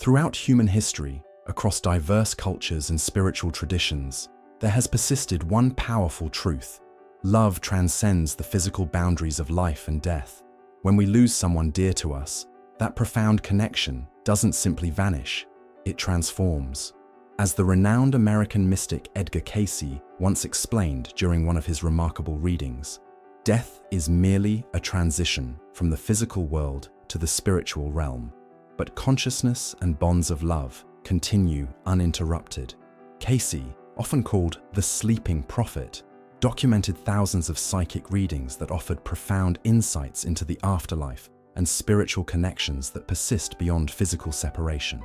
Throughout human history, across diverse cultures and spiritual traditions, there has persisted one powerful truth. Love transcends the physical boundaries of life and death. When we lose someone dear to us, that profound connection doesn't simply vanish, it transforms. As the renowned American mystic Edgar Cayce once explained during one of his remarkable readings, death is merely a transition from the physical world to the spiritual realm, but consciousness and bonds of love continue uninterrupted. Cayce, often called the sleeping prophet, documented thousands of psychic readings that offered profound insights into the afterlife and spiritual connections that persist beyond physical separation.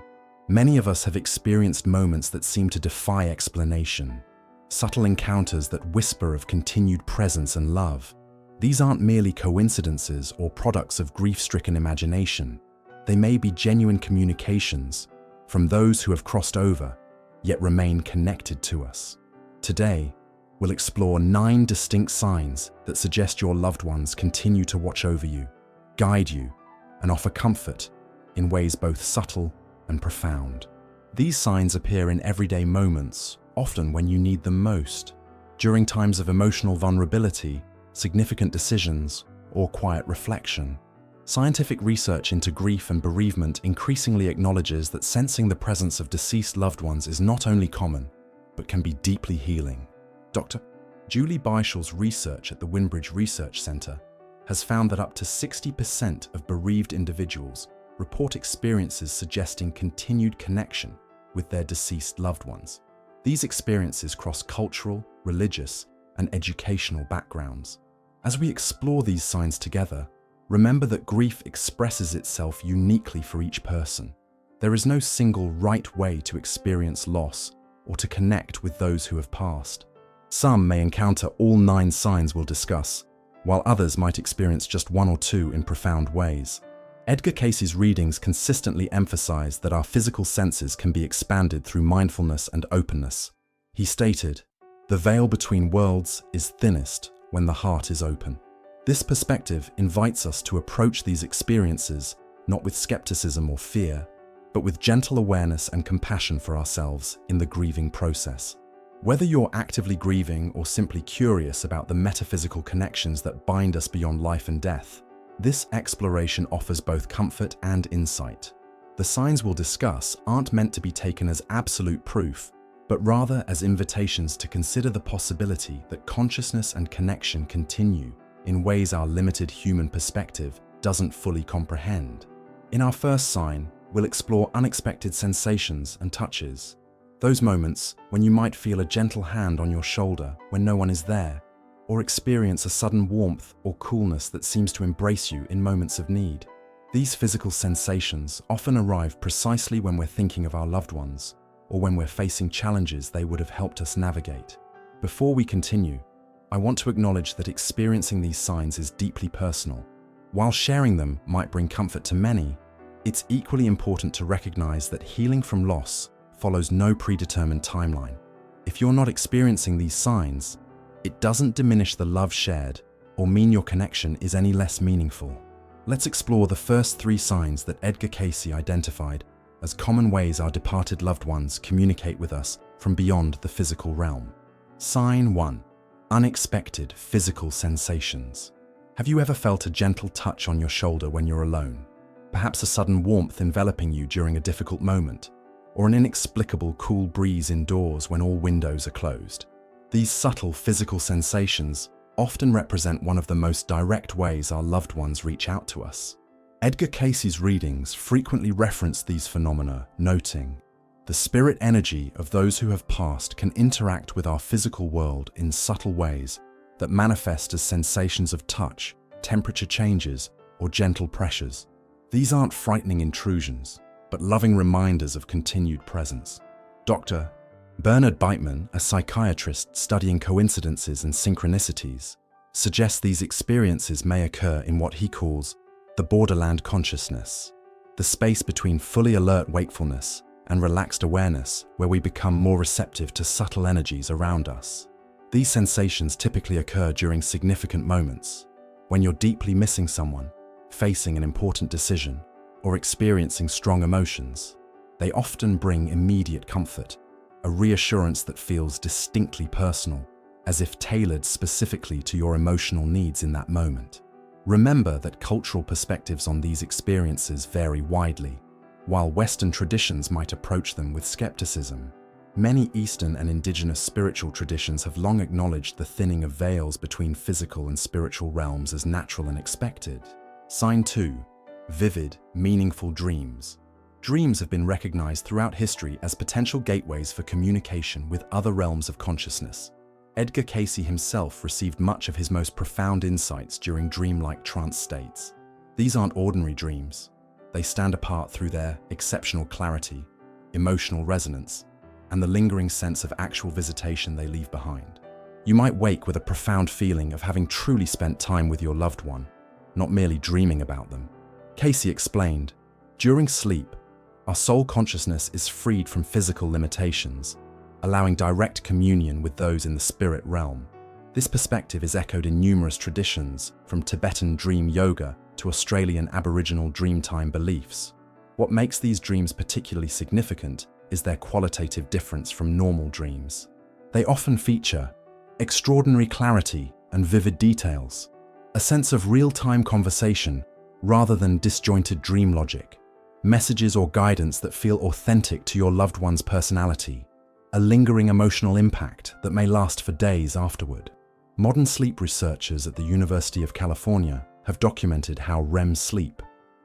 Many of us have experienced moments that seem to defy explanation, subtle encounters that whisper of continued presence and love. These aren't merely coincidences or products of grief-stricken imagination. They may be genuine communications from those who have crossed over, yet remain connected to us. Today, we'll explore 9 distinct signs that suggest your loved ones continue to watch over you, guide you, and offer comfort in ways both subtle and profound. These signs appear in everyday moments, often when you need them most, during times of emotional vulnerability, significant decisions, or quiet reflection. Scientific research into grief and bereavement increasingly acknowledges that sensing the presence of deceased loved ones is not only common, but can be deeply healing. Dr. Julie Beishel's research at the Winbridge Research Center has found that up to 60% of bereaved individuals report experiences suggesting continued connection with their deceased loved ones. These experiences cross cultural, religious, and educational backgrounds. As we explore these signs together, remember that grief expresses itself uniquely for each person. There is no single right way to experience loss or to connect with those who have passed. Some may encounter all 9 signs we'll discuss, while others might experience just 1 or 2 in profound ways. Edgar Cayce's readings consistently emphasize that our physical senses can be expanded through mindfulness and openness. He stated, "The veil between worlds is thinnest when the heart is open." This perspective invites us to approach these experiences not with skepticism or fear, but with gentle awareness and compassion for ourselves in the grieving process. Whether you're actively grieving or simply curious about the metaphysical connections that bind us beyond life and death, this exploration offers both comfort and insight. The signs we'll discuss aren't meant to be taken as absolute proof, but rather as invitations to consider the possibility that consciousness and connection continue in ways our limited human perspective doesn't fully comprehend. In our first sign, we'll explore unexpected sensations and touches. Those moments when you might feel a gentle hand on your shoulder when no one is there, or experience a sudden warmth or coolness that seems to embrace you in moments of need. These physical sensations often arrive precisely when we're thinking of our loved ones, or when we're facing challenges they would have helped us navigate. Before we continue, I want to acknowledge that experiencing these signs is deeply personal. While sharing them might bring comfort to many, it's equally important to recognize that healing from loss follows no predetermined timeline. If you're not experiencing these signs, it doesn't diminish the love shared or mean your connection is any less meaningful. Let's explore the first 3 signs that Edgar Cayce identified as common ways our departed loved ones communicate with us from beyond the physical realm. Sign 1. Unexpected physical sensations. Have you ever felt a gentle touch on your shoulder when you're alone? Perhaps a sudden warmth enveloping you during a difficult moment, or an inexplicable cool breeze indoors when all windows are closed. These subtle physical sensations often represent one of the most direct ways our loved ones reach out to us. Edgar Cayce's readings frequently reference these phenomena, noting, "The spirit energy of those who have passed can interact with our physical world in subtle ways that manifest as sensations of touch, temperature changes, or gentle pressures. These aren't frightening intrusions, but loving reminders of continued presence." Dr. Bernard Beitman, a psychiatrist studying coincidences and synchronicities, suggests these experiences may occur in what he calls the borderland consciousness, the space between fully alert wakefulness and relaxed awareness where we become more receptive to subtle energies around us. These sensations typically occur during significant moments, when you're deeply missing someone, facing an important decision, or experiencing strong emotions. They often bring immediate comfort, a reassurance that feels distinctly personal, as if tailored specifically to your emotional needs in that moment. Remember that cultural perspectives on these experiences vary widely. While Western traditions might approach them with skepticism, many Eastern and indigenous spiritual traditions have long acknowledged the thinning of veils between physical and spiritual realms as natural and expected. Sign 2. Vivid, meaningful dreams. Dreams have been recognized throughout history as potential gateways for communication with other realms of consciousness. Edgar Cayce himself received much of his most profound insights during dreamlike trance states. These aren't ordinary dreams. They stand apart through their exceptional clarity, emotional resonance, and the lingering sense of actual visitation they leave behind. You might wake with a profound feeling of having truly spent time with your loved one, not merely dreaming about them. Cayce explained, "During sleep, our soul consciousness is freed from physical limitations, allowing direct communion with those in the spirit realm." This perspective is echoed in numerous traditions, from Tibetan dream yoga to Australian Aboriginal dreamtime beliefs. What makes these dreams particularly significant is their qualitative difference from normal dreams. They often feature extraordinary clarity and vivid details, a sense of real-time conversation rather than disjointed dream logic, messages or guidance that feel authentic to your loved one's personality, a lingering emotional impact that may last for days afterward. Modern sleep researchers at the University of California have documented how REM sleep,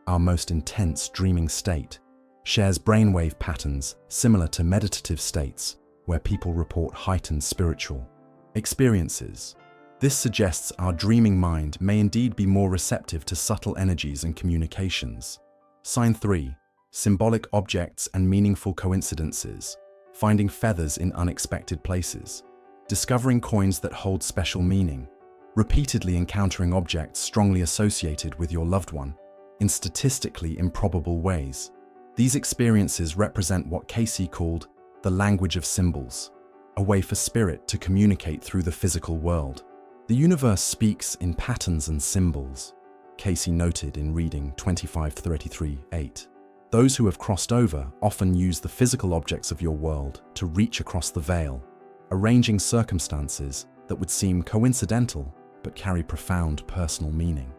our most intense dreaming state, shares brainwave patterns similar to meditative states where people report heightened spiritual experiences. This suggests our dreaming mind may indeed be more receptive to subtle energies and communications. Sign 3. Symbolic objects and meaningful coincidences. Finding feathers in unexpected places. Discovering coins that hold special meaning. Repeatedly encountering objects strongly associated with your loved one in statistically improbable ways. These experiences represent what Cayce called the language of symbols, a way for spirit to communicate through the physical world. The universe speaks in patterns and symbols, Cayce noted in reading 2533-8. Those who have crossed over often use the physical objects of your world to reach across the veil, arranging circumstances that would seem coincidental but carry profound personal meaning.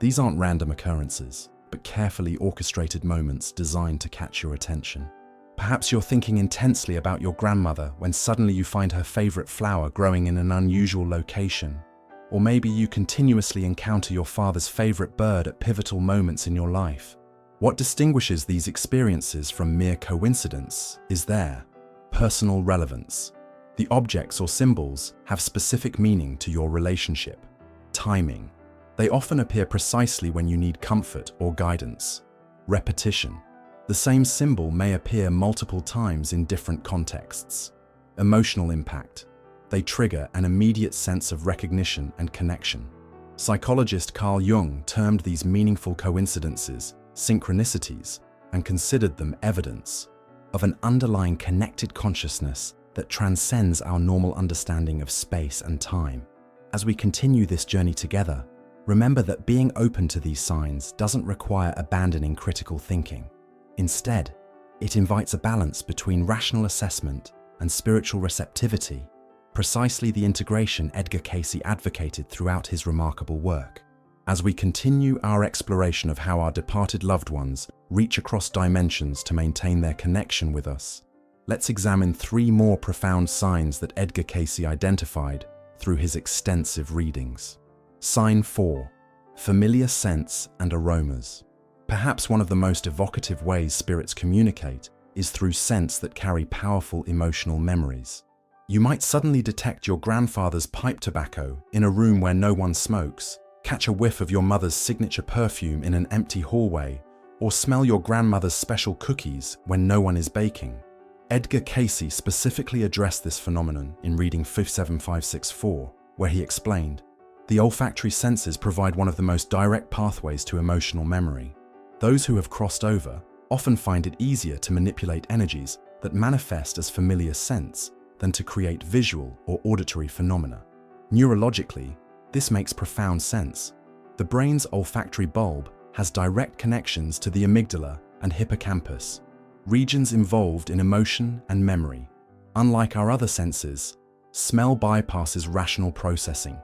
These aren't random occurrences, but carefully orchestrated moments designed to catch your attention. Perhaps you're thinking intensely about your grandmother when suddenly you find her favorite flower growing in an unusual location. Or maybe you continuously encounter your father's favorite bird at pivotal moments in your life. What distinguishes these experiences from mere coincidence is their personal relevance. The objects or symbols have specific meaning to your relationship. Timing. They often appear precisely when you need comfort or guidance. Repetition. The same symbol may appear multiple times in different contexts. Emotional impact. They trigger an immediate sense of recognition and connection. Psychologist Carl Jung termed these meaningful coincidences synchronicities and considered them evidence of an underlying connected consciousness that transcends our normal understanding of space and time. As we continue this journey together, remember that being open to these signs doesn't require abandoning critical thinking. Instead, it invites a balance between rational assessment and spiritual receptivity, precisely the integration Edgar Cayce advocated throughout his remarkable work. As we continue our exploration of how our departed loved ones reach across dimensions to maintain their connection with us, let's examine 3 more profound signs that Edgar Cayce identified through his extensive readings. Sign 4. Familiar scents and aromas. Perhaps one of the most evocative ways spirits communicate is through scents that carry powerful emotional memories. You might suddenly detect your grandfather's pipe tobacco in a room where no one smokes, catch a whiff of your mother's signature perfume in an empty hallway, or smell your grandmother's special cookies when no one is baking. Edgar Cayce specifically addressed this phenomenon in reading 57564, where he explained, "The olfactory senses provide one of the most direct pathways to emotional memory. Those who have crossed over often find it easier to manipulate energies that manifest as familiar scents than to create visual or auditory phenomena. Neurologically, this makes profound sense. The brain's olfactory bulb has direct connections to the amygdala and hippocampus. regions involved in emotion and memory. Unlike our other senses, smell bypasses rational processing,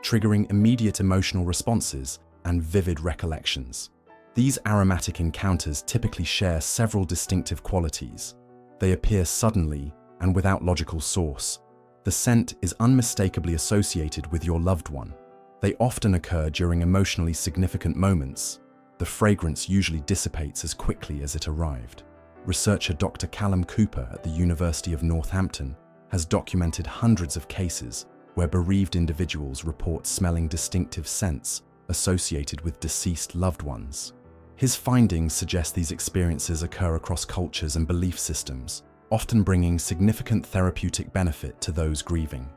triggering immediate emotional responses and vivid recollections. These aromatic encounters typically share several distinctive qualities. They appear suddenly and without logical source. The scent is unmistakably associated with your loved one. They often occur during emotionally significant moments. The fragrance usually dissipates as quickly as it arrived. Researcher Dr. Callum Cooper at the University of Northampton has documented hundreds of cases where bereaved individuals report smelling distinctive scents associated with deceased loved ones. His findings suggest these experiences occur across cultures and belief systems, often bringing significant therapeutic benefit to those grieving.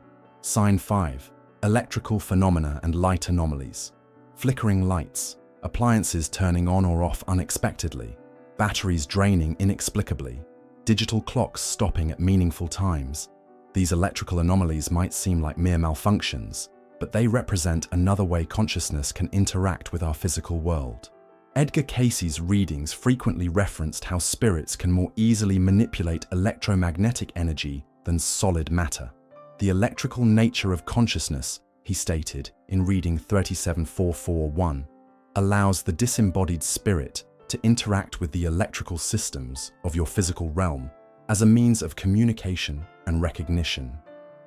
Sign 5. Electrical phenomena and light anomalies. Flickering lights, appliances turning on or off unexpectedly, batteries draining inexplicably, digital clocks stopping at meaningful times. These electrical anomalies might seem like mere malfunctions, but they represent another way consciousness can interact with our physical world. Edgar Cayce's readings frequently referenced how spirits can more easily manipulate electromagnetic energy than solid matter. The electrical nature of consciousness, he stated in reading 37441, allows the disembodied spirit to interact with the electrical systems of your physical realm as a means of communication and recognition.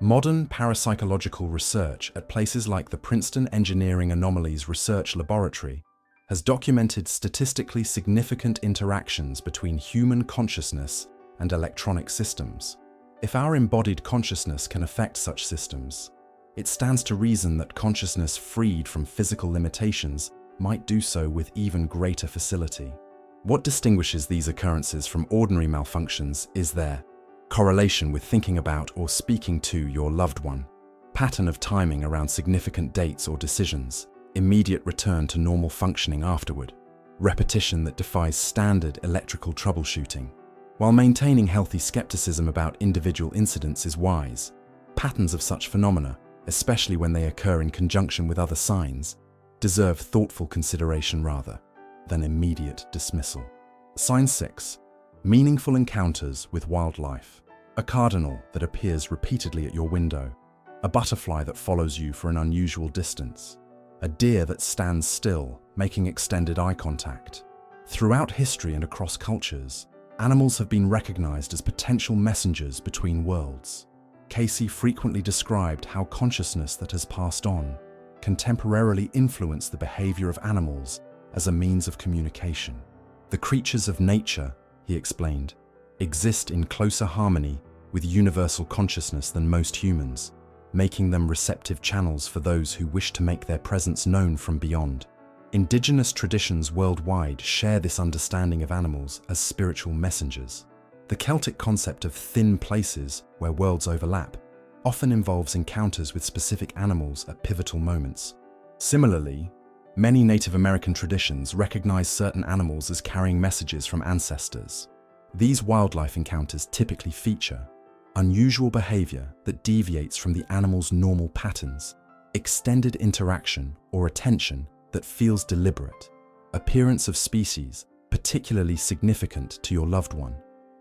Modern parapsychological research at places like the Princeton Engineering Anomalies Research Laboratory has documented statistically significant interactions between human consciousness and electronic systems. If our embodied consciousness can affect such systems, it stands to reason that consciousness freed from physical limitations might do so with even greater facility. What distinguishes these occurrences from ordinary malfunctions is their correlation with thinking about or speaking to your loved one, pattern of timing around significant dates or decisions, immediate return to normal functioning afterward, repetition that defies standard electrical troubleshooting. While maintaining healthy skepticism about individual incidents is wise, patterns of such phenomena, especially when they occur in conjunction with other signs, deserve thoughtful consideration rather than immediate dismissal. Sign 6. Meaningful encounters with wildlife. A cardinal that appears repeatedly at your window, a butterfly that follows you for an unusual distance, a deer that stands still, making extended eye contact. Throughout history and across cultures, animals have been recognized as potential messengers between worlds. Cayce frequently described how consciousness that has passed on can temporarily influence the behavior of animals as a means of communication. The creatures of nature, he explained, exist in closer harmony with universal consciousness than most humans, making them receptive channels for those who wish to make their presence known from beyond. Indigenous traditions worldwide share this understanding of animals as spiritual messengers. The Celtic concept of thin places where worlds overlap often involves encounters with specific animals at pivotal moments. Similarly, many Native American traditions recognize certain animals as carrying messages from ancestors. These wildlife encounters typically feature unusual behavior that deviates from the animal's normal patterns, extended interaction or attention that feels deliberate, appearance of species particularly significant to your loved one,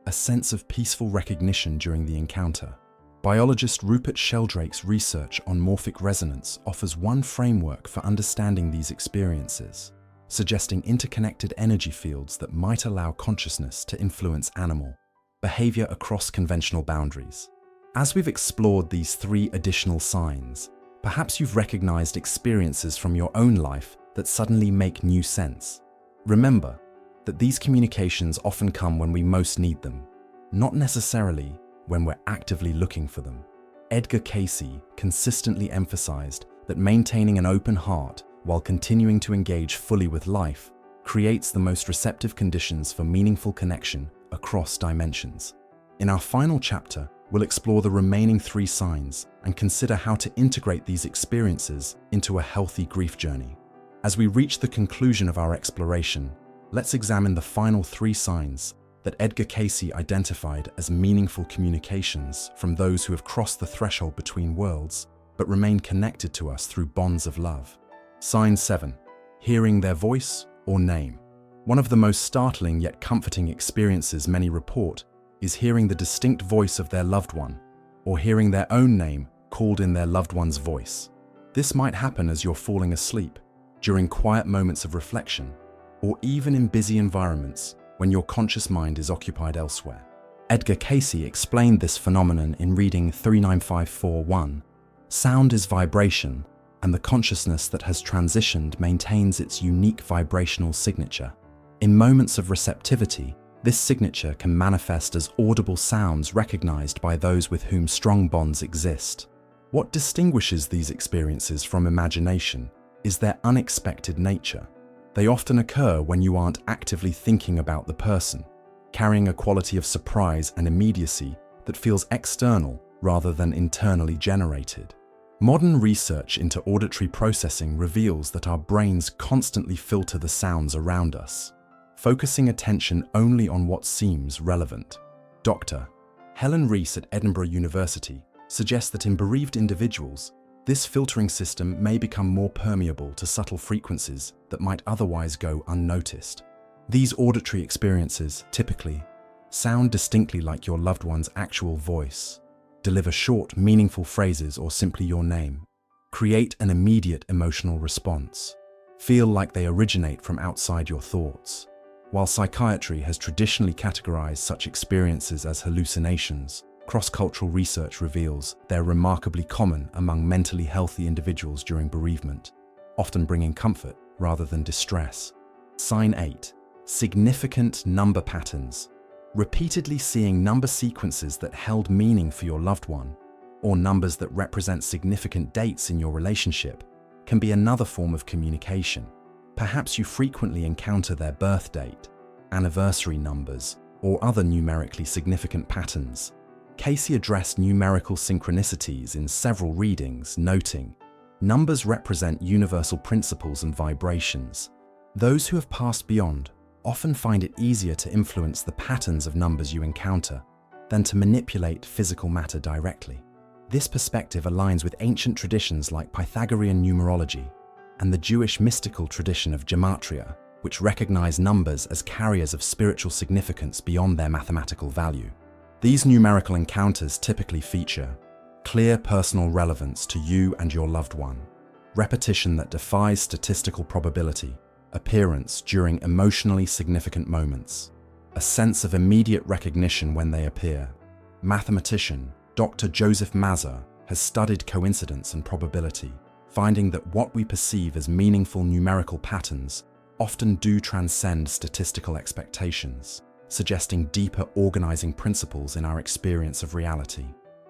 a sense of peaceful recognition during the encounter. Biologist Rupert Sheldrake's research on morphic resonance offers one framework for understanding these experiences, suggesting interconnected energy fields that might allow consciousness to influence animal behavior across conventional boundaries. As we've explored these 3 additional signs, perhaps you've recognized experiences from your own life that suddenly make new sense. Remember that these communications often come when we most need them, not necessarily when we're actively looking for them. Edgar Cayce consistently emphasized that maintaining an open heart while continuing to engage fully with life creates the most receptive conditions for meaningful connection across dimensions. In our final chapter, we'll explore the remaining 3 signs and consider how to integrate these experiences into a healthy grief journey. As we reach the conclusion of our exploration, let's examine the final 3 signs that Edgar Cayce identified as meaningful communications from those who have crossed the threshold between worlds but remain connected to us through bonds of love. Sign 7. Hearing their voice or name. One of the most startling yet comforting experiences many report is hearing the distinct voice of their loved one, or hearing their own name called in their loved one's voice. This might happen as you're falling asleep, during quiet moments of reflection, or even in busy environments when your conscious mind is occupied elsewhere. Edgar Cayce explained this phenomenon in reading 39541. Sound is vibration, and the consciousness that has transitioned maintains its unique vibrational signature. In moments of receptivity, this signature can manifest as audible sounds recognized by those with whom strong bonds exist. What distinguishes these experiences from imagination is their unexpected nature. They often occur when you aren't actively thinking about the person, carrying a quality of surprise and immediacy that feels external rather than internally generated. Modern research into auditory processing reveals that our brains constantly filter the sounds around us, focusing attention only on what seems relevant. Dr. Helen Rees at Edinburgh University suggests that in bereaved individuals, this filtering system may become more permeable to subtle frequencies that might otherwise go unnoticed. These auditory experiences typically sound distinctly like your loved one's actual voice, deliver short, meaningful phrases or simply your name, create an immediate emotional response, feel like they originate from outside your thoughts. While psychiatry has traditionally categorized such experiences as hallucinations, cross-cultural research reveals they're remarkably common among mentally healthy individuals during bereavement, often bringing comfort rather than distress. Sign 8. Significant number patterns. Repeatedly seeing number sequences that held meaning for your loved one, or numbers that represent significant dates in your relationship, can be another form of communication. Perhaps you frequently encounter their birth date, anniversary numbers, or other numerically significant patterns. Cayce addressed numerical synchronicities in several readings, noting, "Numbers represent universal principles and vibrations. Those who have passed beyond often find it easier to influence the patterns of numbers you encounter than to manipulate physical matter directly." This perspective aligns with ancient traditions like Pythagorean numerology and the Jewish mystical tradition of gematria, which recognize numbers as carriers of spiritual significance beyond their mathematical value. These numerical encounters typically feature clear personal relevance to you and your loved one, repetition that defies statistical probability, appearance during emotionally significant moments, a sense of immediate recognition when they appear. Mathematician Dr. Joseph Mazur has studied coincidence and probability, finding that what we perceive as meaningful numerical patterns often do transcend statistical expectations, suggesting deeper organizing principles in our experience of reality.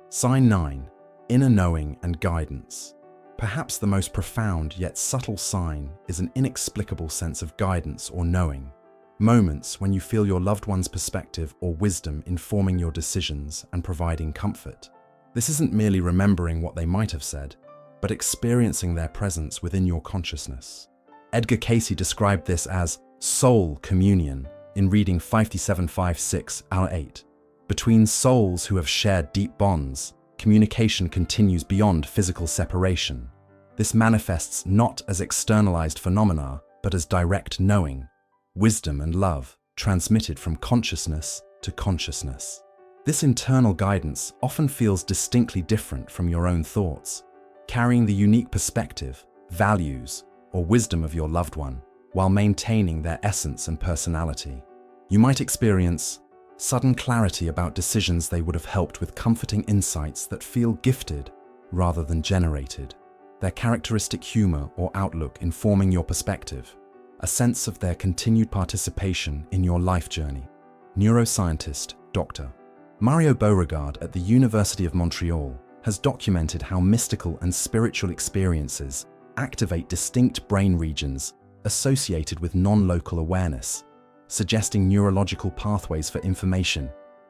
Sign 9. Inner knowing and guidance. Perhaps the most profound yet subtle sign is an inexplicable sense of guidance or knowing. Moments when you feel your loved one's perspective or wisdom informing your decisions and providing comfort. This isn't merely remembering what they might have said, but experiencing their presence within your consciousness. Edgar Cayce described this as soul communion in reading 5756-8. Between souls who have shared deep bonds, communication continues beyond physical separation. This manifests not as externalized phenomena, but as direct knowing, wisdom and love transmitted from consciousness to consciousness. This internal guidance often feels distinctly different from your own thoughts, carrying the unique perspective, values, or wisdom of your loved one, while maintaining their essence and personality. You might experience sudden clarity about decisions they would have helped with comforting insights that feel gifted rather than generated, their characteristic humor or outlook informing your perspective, a sense of their continued participation in your life journey. Neuroscientist Dr. Mario Beauregard at the University of Montreal has documented how mystical and spiritual experiences activate distinct brain regions associated with non-local awareness, suggesting neurological pathways for information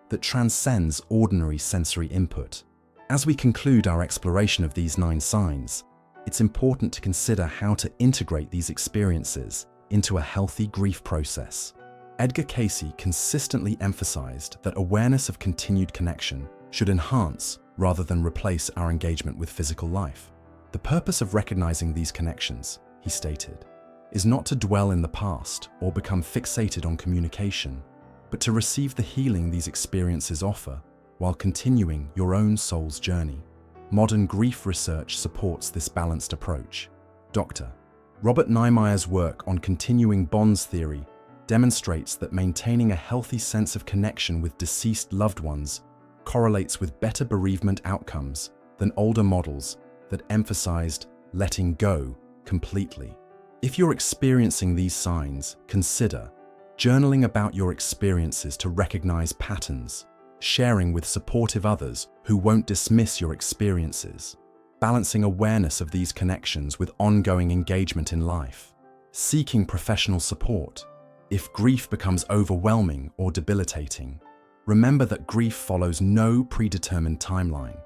that transcends ordinary sensory input. As we conclude our exploration of these 9 signs, it's important to consider how to integrate these experiences into a healthy grief process. Edgar Cayce consistently emphasized that awareness of continued connection should enhance rather than replace our engagement with physical life. The purpose of recognizing these connections, he stated, is not to dwell in the past or become fixated on communication, but to receive the healing these experiences offer while continuing your own soul's journey. Modern grief research supports this balanced approach. Dr. Robert Niemeyer's work on continuing bonds theory demonstrates that maintaining a healthy sense of connection with deceased loved ones correlates with better bereavement outcomes than older models that emphasized letting go completely. If you're experiencing these signs, consider journaling about your experiences to recognize patterns, sharing with supportive others who won't dismiss your experiences, balancing awareness of these connections with ongoing engagement in life, seeking professional support. If grief becomes overwhelming or debilitating, remember that grief follows no predetermined timeline.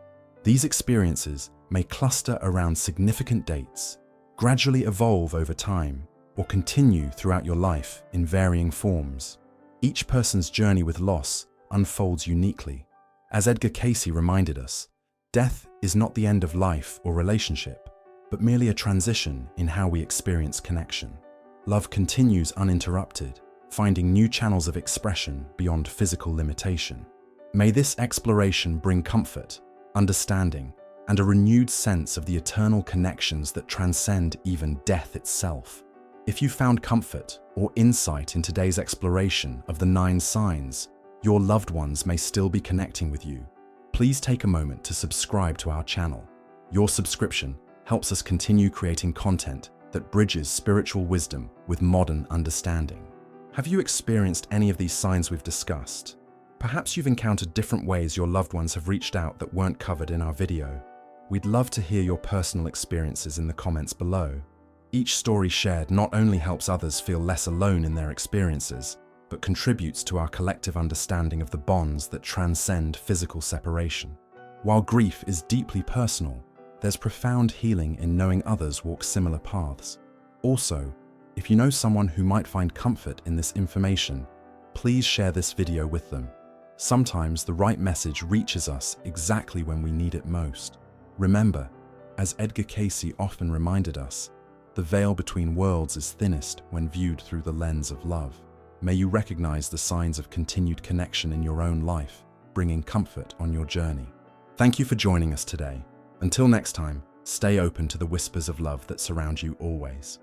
These experiences may cluster around significant dates, gradually evolve over time, or continue throughout your life in varying forms. Each person's journey with loss unfolds uniquely. As Edgar Cayce reminded us, death is not the end of life or relationship, but merely a transition in how we experience connection. Love continues uninterrupted, finding new channels of expression beyond physical limitation. May this exploration bring comfort, understanding, and a renewed sense of the eternal connections that transcend even death itself. If you found comfort or insight in today's exploration of the 9 signs, your loved ones may still be connecting with you. Please take a moment to subscribe to our channel. Your subscription helps us continue creating content that bridges spiritual wisdom with modern understanding. Have you experienced any of these signs we've discussed? Perhaps you've encountered different ways your loved ones have reached out that weren't covered in our video. We'd love to hear your personal experiences in the comments below. Each story shared not only helps others feel less alone in their experiences, but contributes to our collective understanding of the bonds that transcend physical separation. While grief is deeply personal, there's profound healing in knowing others walk similar paths. Also, if you know someone who might find comfort in this information, please share this video with them. Sometimes the right message reaches us exactly when we need it most. Remember, as Edgar Cayce often reminded us, the veil between worlds is thinnest when viewed through the lens of love. May you recognize the signs of continued connection in your own life, bringing comfort on your journey. Thank you for joining us today. Until next time, stay open to the whispers of love that surround you always.